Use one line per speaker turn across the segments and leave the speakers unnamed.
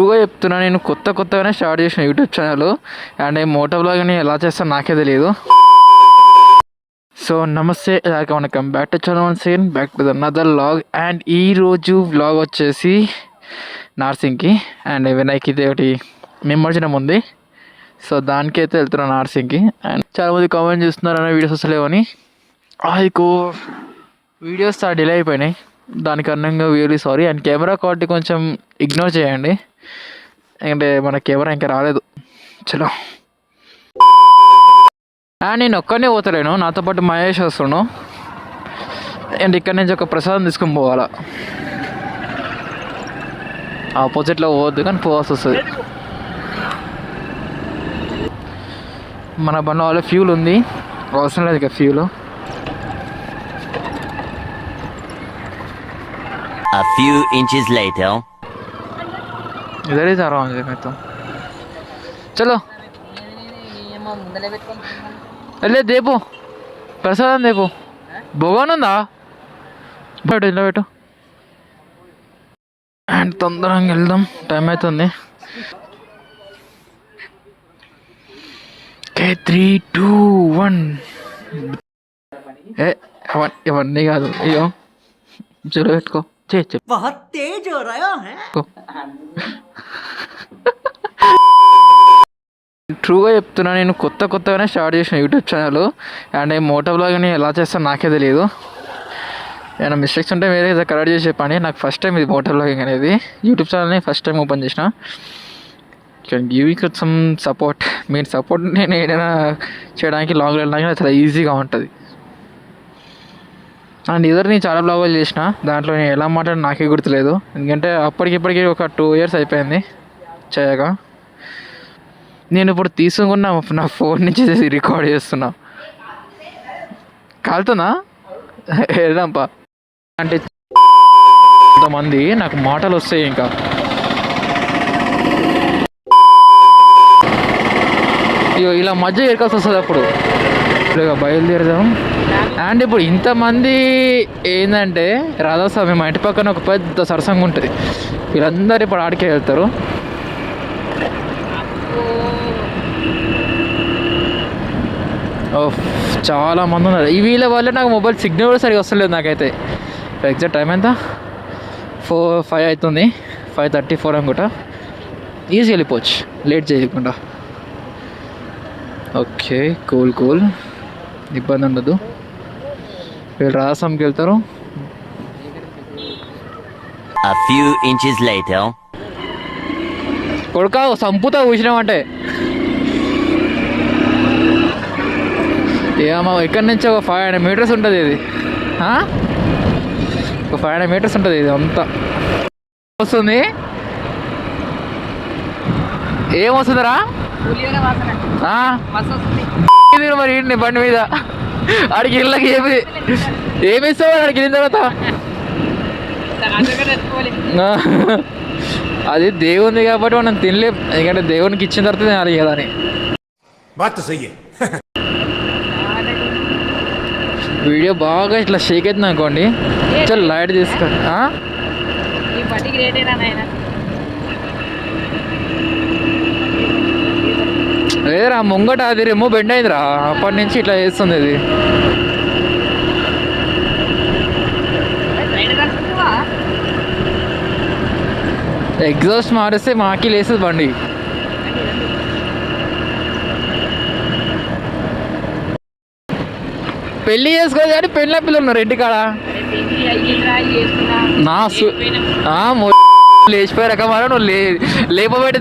ట్రూగా చెప్తున్నా, నేను కొత్తగానే స్టార్ట్ చేసిన యూట్యూబ్ ఛానల్. అండ్ మోటో బ్లాగ్ని ఎలా చేస్తాను నాకే తెలియదు. సో నమస్తే, welcome back to channel once again, back to another vlog. And ఈరోజు వ్లాగ్ వచ్చేసి నార్సింగ్కి అండ్ వినాయక్కి ఒకటి నిమజ్జనం ఉంది. సో దానికైతే వెళ్తున్నాను నార్సింగ్కి. అండ్ చాలామంది కామెంట్ చేస్తున్నారు అనే వీడియోస్ వస్తలేవని. మీకు వీడియోస్ డిలే అయిపోయినాయి, దానికి కారణంగా really sorry. And camera quality కొంచెం ఇగ్నోర్ చేయండి, ఎందుకంటే మన కెమెరా ఇంకా రాలేదు. చలో. అండ్ నేను ఒక్కనే పోతలేను, నాతో పాటు మహేష్ వస్తున్నాను. అండ్ ఇక్కడ నుంచి ఒక ప్రసాదం తీసుకొని పోవాలా. ఆపోజిట్లో పోవద్దు కానీ పోవాల్సి వస్తుంది. మన బండి వాళ్ళ ఫ్యూల్ ఉంది, అవసరం లేదు ఇక fuel.
A few inches later.
इधर ही जा रहा हूँ मैं तो. चलो अरे देपो प्रसाद देपो భోగానుందా బయట ఇలా పెట్టు. అండ్ తొందరగా వెళ్దాం, టైం అవుతుంది. 3, 2, 1. ఇవన్నీ కాదు, అయ్యో జర పెట్టుకో.
बहुत तेज हो रहा है.
ట్రూగా చెప్తున్నా, నేను కొత్తగానే స్టార్ట్ చేసిన యూట్యూబ్ ఛానల్. అండ్ మోటో బ్లాగ్ని ఎలా చేస్తాను నాకే తెలియదు. ఏమైనా మిస్టేక్స్ ఉంటే వేరే కరెక్ట్ చేసి చెప్పండి. నాకు ఫస్ట్ టైం ఇది మోటో బ్లాగింగ్ అనేది, యూట్యూబ్ ఛానల్ని ఫస్ట్ టైం ఓపెన్ చేసిన. Can give you some support. Me support నేను ఏదైనా చేయడానికి లాంగ్ వెళ్ళడానికి చాలా ఈజీగా ఉంటుంది. అండ్ నేను చాలా బ్లాగులు చేసిన, దాంట్లో నేను ఎలా మాట్లాడినా నాకే గుర్తులేదు, ఎందుకంటే అప్పటికిప్పటికీ ఒక 2 years అయిపోయింది చేయగా. నేను ఇప్పుడు తీసుకున్న నా ఫోన్ నుంచి రికార్డ్ చేస్తున్నా. కాలుతుందా వెళ్దాంపా అంటే కొంతమంది నాకు మాటలు వస్తాయి. ఇంకా ఇలా మధ్య ఎరకాల్సి వస్తుంది అప్పుడు. ఇలాగ బయలుదేరదాం. అండ్ ఇప్పుడు ఇంతమంది ఏంటంటే రాధాస్వామి మా ఇంటి పక్కన ఒక పెద్ద సరసంగా ఉంటుంది. వీళ్ళందరూ ఇప్పుడు ఆడికే వెళ్తారు. చాలా మంది ఉన్నారు. వీళ్ళ వల్ల నాకు మొబైల్ సిగ్నల్ కూడా సరిగా వస్తలేదు నాకైతే. ఎగ్జాక్ట్ టైం ఎంత 5 అవుతుంది, 5:34 అనుకుంటా. ఈజీ వెళ్ళిపోవచ్చు లేట్ చేయకుండా. ఓకే కూల్, ఇబ్బంది ఉండదు. వీళ్ళు రాసాంకి వెళ్తారు.
A few inches later.
కొడుకా సంపుతా కూర్చున్నామంటే ఏమో ఇక్కడి నుంచి ఒక 500 meters ఉంటుంది ఇది. ఒక 500 meters ఉంటుంది ఇది అంతా. వస్తుంది ఏమొస్తుందిరా మరి ఇంటి బండి మీద ఆడికి ఇళ్ళకి ఏమిస్తావు ఆడికి వెళ్ళిన తర్వాత. అది దేవుంది కాబట్టి మనం తినలేం, ఎందుకంటే దేవునికి ఇచ్చిన తర్వాత తినాలి కదా అని. వీడియో బాగా ఇట్లా షేక్ అవుతుంది అనుకోండి, చాలా లైట్ తీసుకోండి. లేదురా ముంగట అది రిమూవ్ బెండ్ అయిందిరా, అప్పటి నుంచి ఇట్లా చేస్తుంది ఇది. ఎగ్జాస్ట్ మారిస్తే మాకి లేస్తుంది బండి. పెళ్ళి చేసుకోదు కానీ పెళ్ళిన పిల్లలు ఉన్నారు ఇంటికాడ. నా లేచిపోయే రకమారా నువ్వు లేపబెట్టి.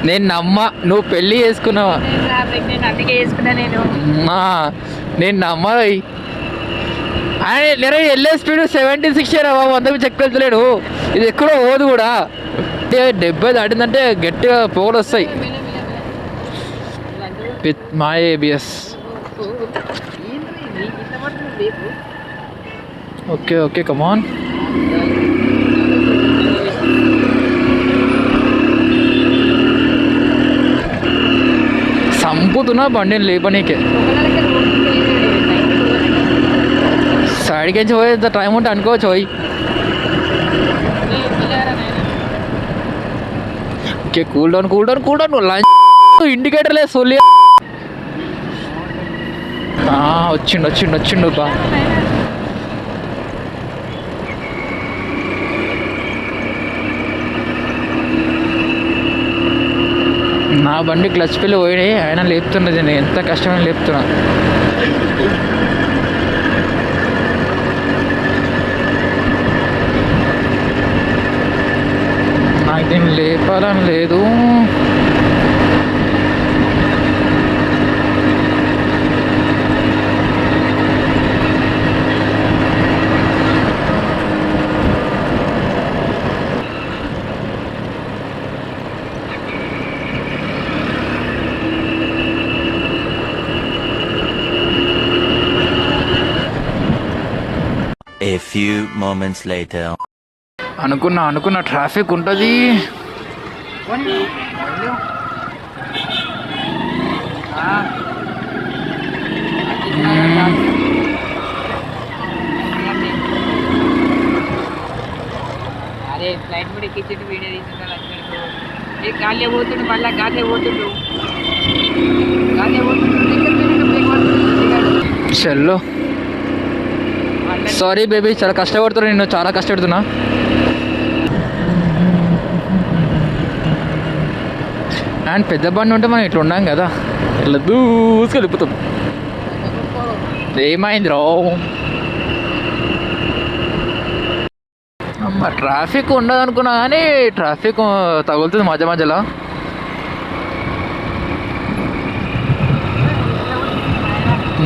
నేను నమ్మా నువ్వు పెళ్ళి చేసుకున్నావా, నేను నమ్మా. ఆయన వెళ్ళే స్పీడ్ 70-60 రా బాబు, అంతకు చెక్ వెళ్తలేడు. ఇది ఎక్కడో పోదు కూడా, 70 దాటిందంటే గట్టిగా పొగలు వస్తాయి. With my ABS. Okay come on. సంపుతున్నా బండిని లేపనీకే. సైడ్కి పోయేంత టైం ఉంటే అనుకోవచ్చు పోయి. ఓకే కూల్ డౌన్ ఇండికేటర్ లేదు సోలి. వచ్చిండు బా. నా బండి క్లచ్ పిల్లి పోయినాయి, ఆయన లేపుతున్నది, నేను ఎంత కష్టమైన లేపుతున్నా. నాకు దీన్ని లేపాలని లేదు.
A few moments later.
అనుకున్నా ట్రాఫిక్ ఉంటుంది.
అరే ఫ్లైట్ కూడా ఎక్కించుంటూ వీడియో తీసుకుంటారు. ఏ గాలి పోతుండు, మళ్ళీ గాలి పోతుండు.
చల్లో సారీ బేబీ, చాలా కష్టపడుతున్నా, నేను చాలా కష్టపడుతున్నా. అండ్ పెద్ద బండి ఉంటే మనం ఇట్లా ఉన్నాం కదా, ఇట్లా దూసుకెళ్ళిపోతాం. ఏమైంది రో అమ్మ, ట్రాఫిక్ ఉండదు అనుకున్నా కానీ ట్రాఫిక్ తగులుతుంది మధ్యలో.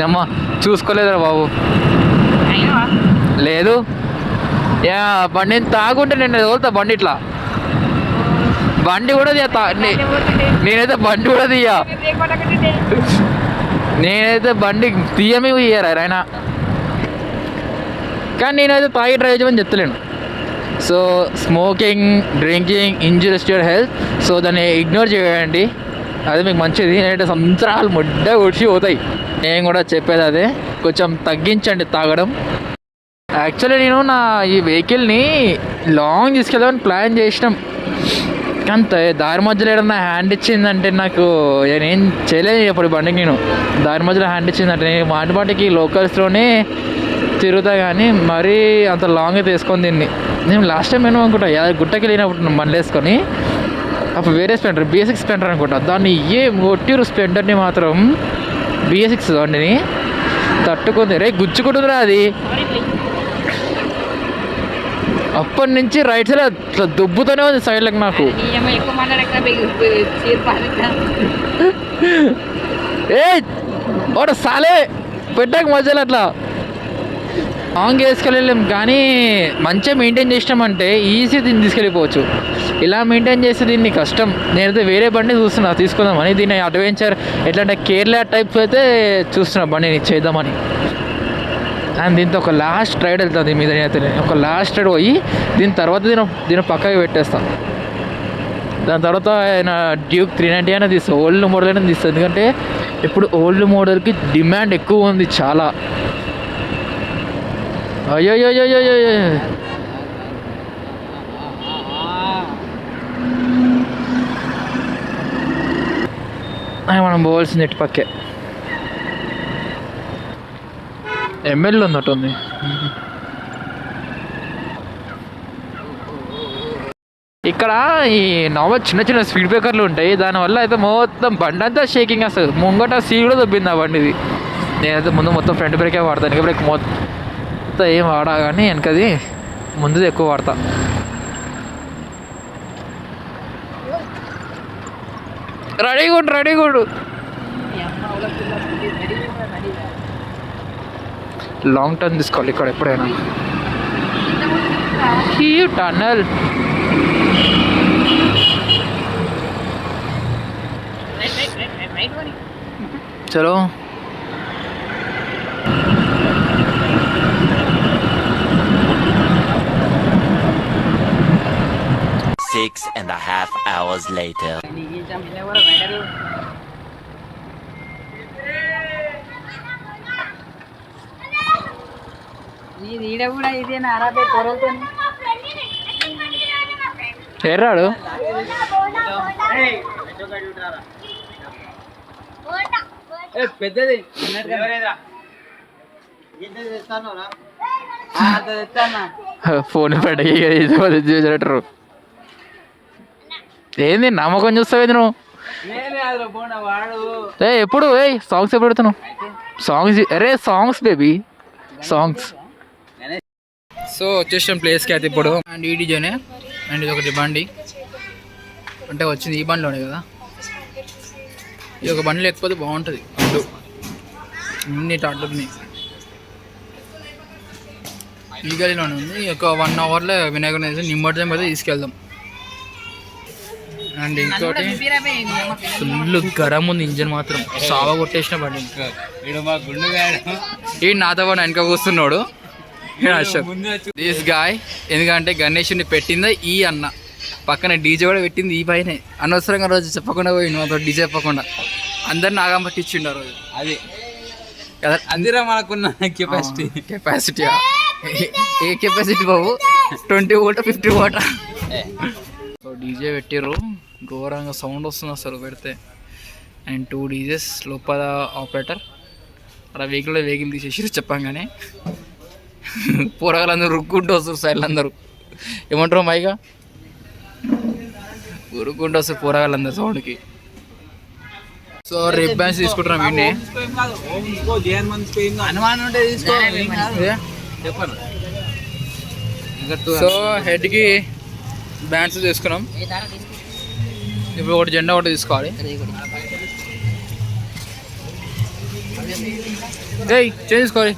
అమ్మ చూసుకోలేదురా బాబు. లేదు యా, బండిని తాగుంటే నేను తోలుతా బండి ఇట్లా. బండి కూడా నేనైతే బండి కూడా తీయ, నేనైతే బండి తీయమే తీయరా ఆయన. కానీ నేనైతే తాగి డ్రైవ్ చేయమని చెప్తలేను. So smoking, drinking injurious to your health. So దాన్ని ఇగ్నోర్ చేయండి, అది మీకు మంచిది. నేనైతే సంవత్సరాలు ముడ్డ ఉడిచి పోతాయి. నేను కూడా చెప్పేది అదే, కొంచెం తగ్గించండి తాగడం. యాక్చువల్లీ నేను నా ఈ వెహికల్ని లాంగ్ తీసుకెళ్దామని ప్లాన్ చేసినాం, కానీ దారి మధ్యలో ఏదన్నా హ్యాండ్ ఇచ్చిందంటే నాకు నేనేం చేయలేదు. ఇప్పుడు బండికి నేను దారి మధ్యలో హ్యాండ్ ఇచ్చిందంటే నేను మాటికి లోకల్స్లోనే తిరుగుతా, కానీ మరీ అంత లాంగ్ తీసుకొని దీన్ని. నేను లాస్ట్ టైం ఏమో అనుకుంటా, గుట్టకి వెళ్ళినప్పుడు బండ్లు వేసుకొని అప్పుడు వేరే స్ప్లెండర్, BS6 స్ప్లెండర్ అనుకుంటా, దాన్ని కొట్టిరు స్ప్లెండర్ని మాత్రం. BS6 బండిని తట్టుకుంది, రే గుచ్చుకుంటుందిరా అది. అప్పటి నుంచి రైట్ సైడ్ అట్లా దుబ్బుతూనే ఉంది సైడ్లకు నాకు. ఏ వాడు సాలే పెట్టాక మధ్యలో అట్లా లాంగ్ వేసుకెళ్ళలేం, కానీ మంచిగా మెయింటైన్ చేసినామంటే ఈజీ దీన్ని తీసుకెళ్ళిపోవచ్చు. ఇలా మెయింటైన్ చేస్తే దీన్ని కష్టం. నేనైతే వేరే బండి చూస్తున్నా తీసుకుందామని, దీన్ని అడ్వెంచర్ ఎట్లా అంటే కేరళ టైప్స్ అయితే చూస్తున్నా బండిని చేద్దామని. అండ్ దీంతో ఒక లాస్ట్ రైడ్ వెళ్తుంది మీద, అయితే ఒక లాస్ట్ రైడ్ పోయి దీని తర్వాత దీని పక్కకి పెట్టేస్తాను. దాని తర్వాత ఆయన డ్యూక్ 390 అయినా తీస్తాను, ఓల్డ్ మోడల్ అయినా తీస్తాను. ఎందుకంటే ఇప్పుడు ఓల్డ్ మోడల్కి డిమాండ్ ఎక్కువ ఉంది చాలా. అయ్యో మనం పోవాల్సింది ఇటు పక్కే. ML ఉన్నట్టుంది. ఇక్కడ ఈ నార్మల్ చిన్న స్పీడ్ బ్రేకర్లు ఉంటాయి, దానివల్ల అయితే మొత్తం బండి అంతా షేకింగ్ వస్తుంది. ముంగట సీల్ కూడా దొబ్బింది ఆ బండిది. నేనైతే ముందు మొత్తం ఫ్రంట్ బ్రేకే వాడతాను, వెనక బ్రేక్ మొత్తం ఏం వాడా, కానీ వెనకది ముందుది ఎక్కువ వాడతా. రెడీగా ఉండు. లాంగ్ టర్న్ తీసుకోవాలి ఇక్కడ ఎప్పుడైనా. ఈ టన్నల్ చలో.
6.5 hours later.
ఈడ కూడా ఇదేనా అరబై పొరలతో
ఏరాడు
పెద్దది
ఫోన్ పెట్టరు ఏంది నమ్మకం చూస్తావేది నువ్వు ఎప్పుడు సాంగ్స్ ఎప్పుడు పెడుతున్నావు సాంగ్స్ అరే సాంగ్స్ బేబీ సాంగ్స్. సో వచ్చేసాం ప్లేస్కి అయితే ఇప్పుడు అండ్ ఈ డీజేనే అండ్ ఇది ఒకటి బండి అంటే వచ్చింది ఈ బండిలోనే కదా. ఇది ఒక బండి లేకపోతే బాగుంటుంది అడ్డు అన్ని అడ్డుని ఈ గదిలోనే ఉంది. ఒక 1 అవర్లో వినాయకుని నిమ్మడిజం అయితే తీసుకెళ్దాం. అండ్ ఇంకోటి ఫుల్ గరం ఉంది ఇంజన్ మాత్రం సావ కొట్టేసిన బండి. ఈ నాతో పాటు వెనక కూస్తున్నాడు దిస్ గాయ్. ఎందుకంటే గణేషుని పెట్టిందా ఈ అన్న, పక్కన డీజే కూడా పెట్టింది ఈ పైనే. అనవసరంగా రోజు చెప్పకుండా పోయింది మాతో డీజే చెప్పకుండా అందరిని ఆగం పట్టించిండు ఆ రోజు. అది కదా అందరూ మనకున్న కెపాసిటీ ఏ కెపాసిటీ బాబు 20 వోల్ట్ 50 వోల్ట్. సో డీజే పెట్టిర్రు ఘోరంగా సౌండ్ వస్తుంది అసలు పెడితే. అండ్ 2 డీజెస్ లోపల ఆపరేటర్ అలా వెహికల్ తీసేసి చెప్పంగానే పోరగాళ్ళందరూ రుక్కుంటూ వస్తారు సైడ్లు అందరూ. ఏమంటారు మైగా ఉరుక్కుంటూ వస్తారు పోరగాళ్ళందరూ సౌండ్కి. సో రిప్ బ్యాండ్స్ తీసుకుంటున్నాం వీడిని. సో హెడ్కి బ్యాండ్స్ తీసుకున్నాం. ఇప్పుడు ఒకటి జెండా ఒకటి తీసుకోవాలి. చేసుకోవాలి.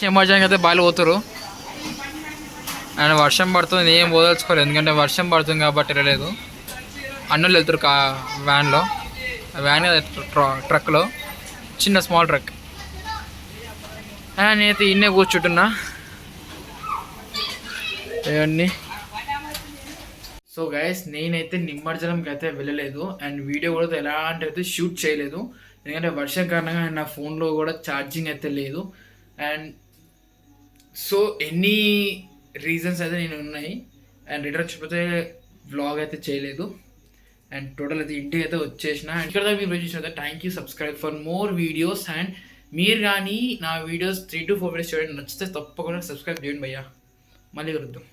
నిమజ్జనానికి అయితే బాగా పోతారు. అండ్ వర్షం పడుతుంది ఏం పోదలుచుకోలేదు ఎందుకంటే వర్షం పడుతుంది కాబట్టి వెళ్ళలేదు. అన్నోళ్ళు వెళ్తారు వ్యాన్లో, వ్యాన్ ట్రక్లో, చిన్న స్మాల్ ట్రక్. నేనైతే ఇన్నే కూర్చుంటున్నా ఇవన్నీ. సో గైస్ నేనైతే నిమజ్జనంకి అయితే వెళ్ళలేదు అండ్ వీడియో కూడా ఎలాంటి అయితే షూట్ చేయలేదు ఎందుకంటే వర్షం కారణంగా నా ఫోన్లో కూడా ఛార్జింగ్ అయితే లేదు. అండ్ సో ఎన్ని రీజన్స్ అయితే నేను ఉన్నాయి అండ్ రిటర్న్ వచ్చిపోతే వ్లాగ్ అయితే చేయలేదు. అండ్ టోటల్ అయితే ఇంటికి అయితే వచ్చేసిన. ఇక్కడ మీరు చూసిన thank you, subscribe for more videos. And మీరు కానీ నా వీడియోస్ 3 to 4 వీడియోస్ చూడండి, నచ్చితే తప్పకుండా సబ్స్క్రైబ్ చేయండి భయ్యా. మళ్ళీ కలుద్దాం.